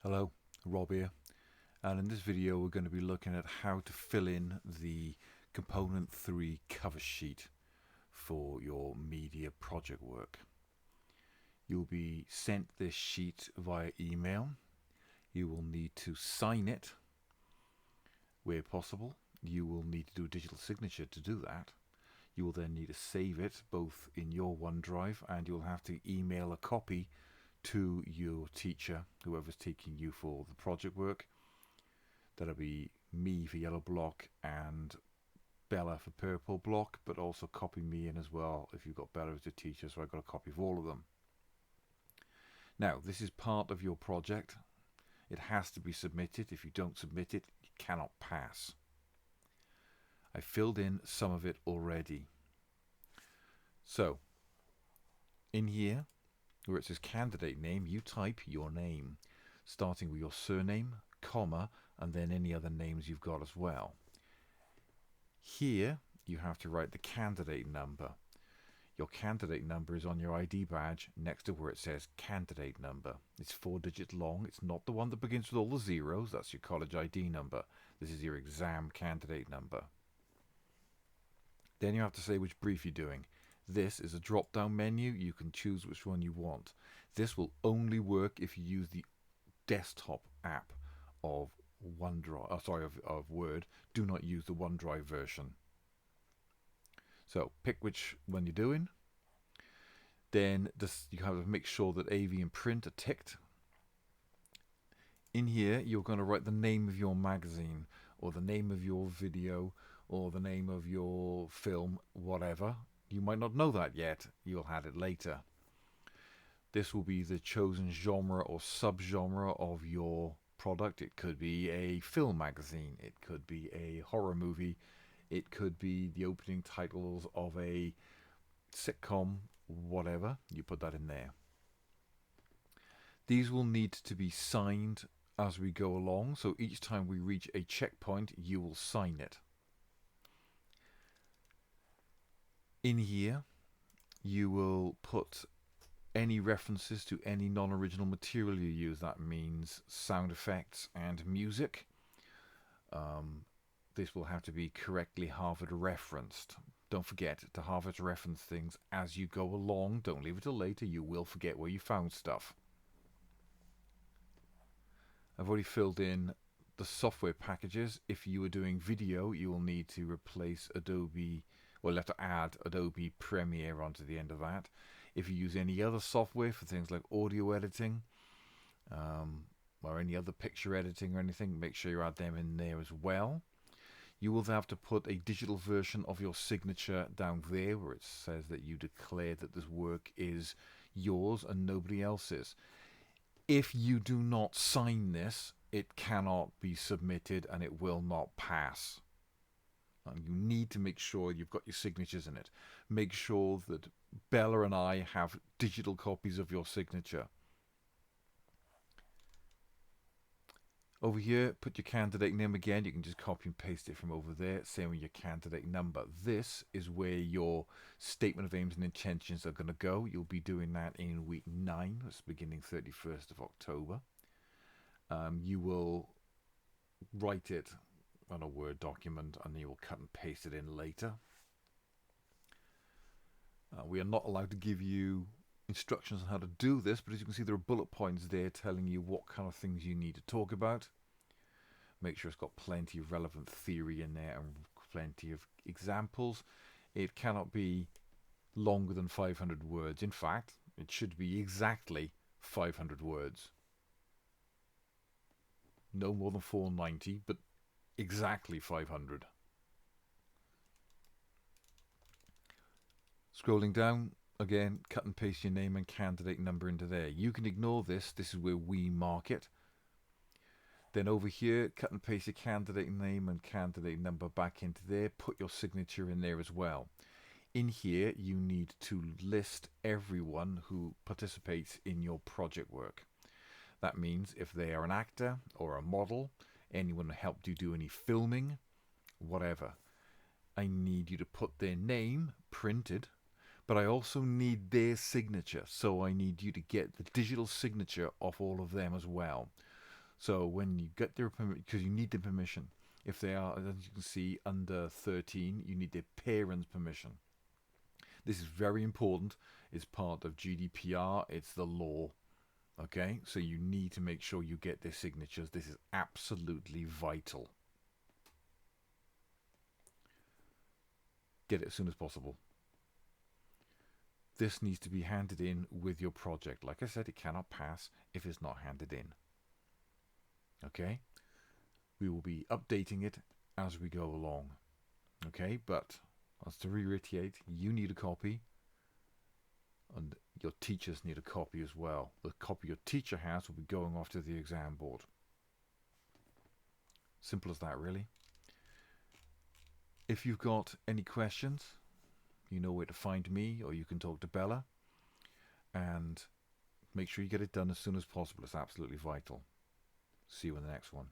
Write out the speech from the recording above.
Hello, Rob here, and in this video we're going to be looking at how to fill in the component 3 cover sheet for your media project work. You'll be sent this sheet via email. You will need to sign it where possible. You will need to do a digital signature to do that. You will then need to save it both in your OneDrive, and you'll have to email a copy to your teacher, whoever's teaching you for the project work. That'll be me for yellow block and Bella for purple block, but also copy me in as well if you've got Bella as a teacher, so I've got a copy of all of them. Now, this is part of your project. It has to be submitted. If you don't submit it, you cannot pass. I filled in some of it already. So, in here, where it says candidate name, you type your name, starting with your surname, comma, and then any other names you've got as well. Here, you have to write the candidate number. Your candidate number is on your ID badge next to where it says candidate number. It's 4 digits long. It's not the one that begins with all the zeros. That's your college ID number. This is your exam candidate number. Then you have to say which brief you're doing. This is a drop-down menu. You can choose which one you want. This will only work if you use the desktop app of OneDrive, of Word. Do not use the OneDrive version. So pick which one you're doing. Then you have to make sure that AV and print are ticked. In here, you're going to write the name of your magazine, or the name of your video, or the name of your film, whatever. You might not know that yet. You'll add it later. This will be the chosen genre or subgenre of your product. It could be a film magazine. It could be a horror movie. It could be the opening titles of a sitcom, whatever. You put that in there. These will need to be signed as we go along. So each time we reach a checkpoint, you will sign it. In here, you will put any references to any non-original material you use. That means sound effects and music. This will have to be correctly Harvard referenced. Don't forget to Harvard reference things as you go along. Don't leave it till later. You will forget where you found stuff. I've already filled in the software packages. If you are doing video, you will need to replace Adobe, or you'll have to add Adobe Premiere onto the end of that. If you use any other software for things like audio editing, or any other picture editing or anything, make sure you add them in there as well. You will have to put a digital version of your signature down there where it says that you declare that this work is yours and nobody else's. If you do not sign this, it cannot be submitted and it will not pass. You need to make sure you've got your signatures in it. Make sure that Bella and I have digital copies of your signature. Over here, put your candidate name again. You can just copy and paste it from over there. Same with your candidate number. This is where your statement of aims and intentions are going to go. You'll be doing that in week 9. That's beginning 31st of October. You will write it on a Word document and you will cut and paste it in later. We are not allowed to give you instructions on how to do this, but as you can see, there are bullet points there telling you what kind of things you need to talk about. Make sure it's got plenty of relevant theory in there and plenty of examples. It cannot be longer than 500 words. In fact, it should be exactly 500 words. No more than 490, but exactly 500. Scrolling down, again, cut and paste your name and candidate number into there. You can ignore this. This is where we mark it. Then over here, cut and paste your candidate name and candidate number back into there. Put your signature in there as well. In here, you need to list everyone who participates in your project work. That means if they are an actor or a model, anyone who helped you do any filming, whatever. I need you to put their name printed, but I also need their signature. So I need you to get the digital signature of all of them as well. So when you get their permission, because you need the permission. If they are, as you can see, under 13, you need their parents' permission. This is very important. It's part of GDPR. It's the law. Okay, so you need to make sure you get their signatures. This is absolutely vital. Get it as soon as possible. This needs to be handed in with your project. Like I said, it cannot pass if it's not handed in. Okay, we will be updating it as we go along. Okay, but as to reiterate, you need a copy, and your teachers need a copy as well. The copy your teacher has will be going off to the exam board. Simple as that, really. If you've got any questions, you know where to find me, or you can talk to Bella, and make sure you get it done as soon as possible. It's absolutely vital. See you in the next one.